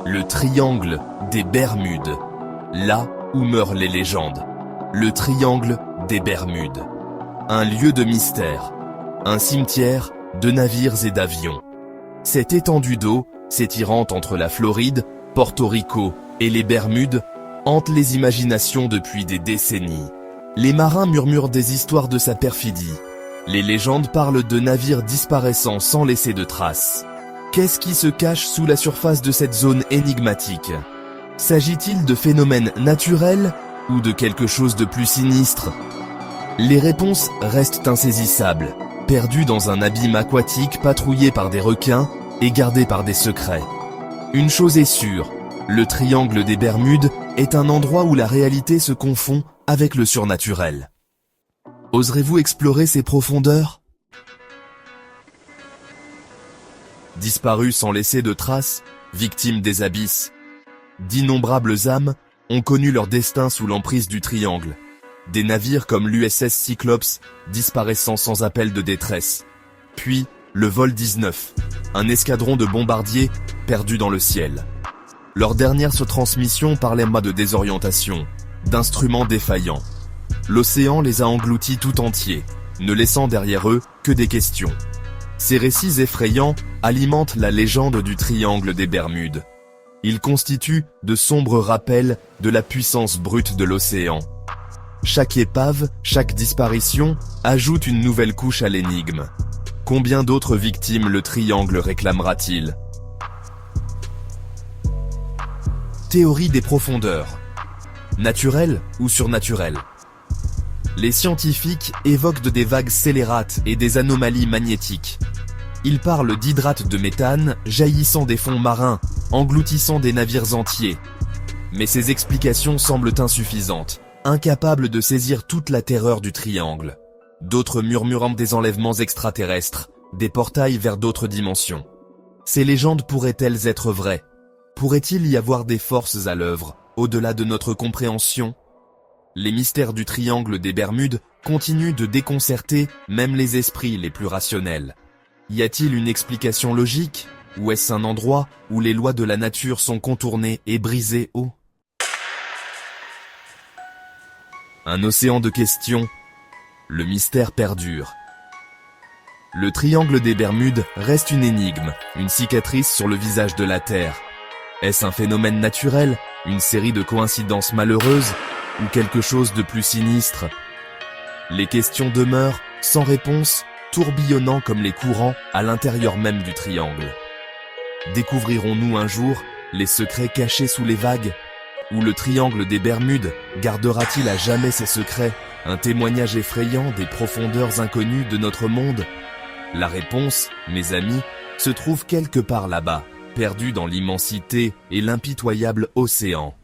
Le triangle des Bermudes. Là où meurent les légendes. Le triangle des Bermudes. Un lieu de mystère. Un cimetière de navires et d'avions. Cette étendue d'eau, s'étirant entre la Floride, Porto Rico et les Bermudes, hante les imaginations depuis des décennies. Les marins murmurent des histoires de sa perfidie. Les légendes parlent de navires disparaissant sans laisser de traces. Qu'est-ce qui se cache sous la surface de cette zone énigmatique? S'agit-il de phénomènes naturels ou de quelque chose de plus sinistre? Les réponses restent insaisissables, perdues dans un abîme aquatique patrouillé par des requins et gardé par des secrets. Une chose est sûre, le triangle des Bermudes est un endroit où la réalité se confond avec le surnaturel. Oserez-vous explorer ces profondeurs? Disparus sans laisser de traces, victimes des abysses, d'innombrables âmes ont connu leur destin sous l'emprise du triangle. Des navires comme l'USS Cyclops disparaissant sans appel de détresse. Puis, le vol 19, un escadron de bombardiers perdu dans le ciel. Leur dernière transmission parlait de désorientation, d'instruments défaillants. L'océan les a engloutis tout entiers, ne laissant derrière eux que des questions. Ces récits effrayants alimentent la légende du triangle des Bermudes. Ils constituent de sombres rappels de la puissance brute de l'océan. Chaque épave, chaque disparition ajoute une nouvelle couche à l'énigme. Combien d'autres victimes le triangle réclamera-t-il? Théorie des profondeurs. Naturelle ou surnaturelle? Les scientifiques évoquent des vagues scélérates et des anomalies magnétiques. Ils parlent d'hydrates de méthane jaillissant des fonds marins, engloutissant des navires entiers. Mais ces explications semblent insuffisantes, incapables de saisir toute la terreur du triangle. D'autres murmurant des enlèvements extraterrestres, des portails vers d'autres dimensions. Ces légendes pourraient-elles être vraies? Pourrait-il y avoir des forces à l'œuvre, au-delà de notre compréhension? Les mystères du triangle des Bermudes continuent de déconcerter même les esprits les plus rationnels. Y a-t-il une explication logique? Ou est-ce un endroit où les lois de la nature sont contournées et brisées haut? Un océan de questions. Le mystère perdure. Le triangle des Bermudes reste une énigme, une cicatrice sur le visage de la Terre. Est-ce un phénomène naturel, une série de coïncidences malheureuses, ou quelque chose de plus sinistre? Les questions demeurent, sans réponse, tourbillonnant comme les courants à l'intérieur même du triangle. Découvrirons-nous un jour les secrets cachés sous les vagues? Ou le triangle des Bermudes gardera-t-il à jamais ses secrets, un témoignage effrayant des profondeurs inconnues de notre monde? La réponse, mes amis, se trouve quelque part là-bas, perdue dans l'immensité et l'impitoyable océan.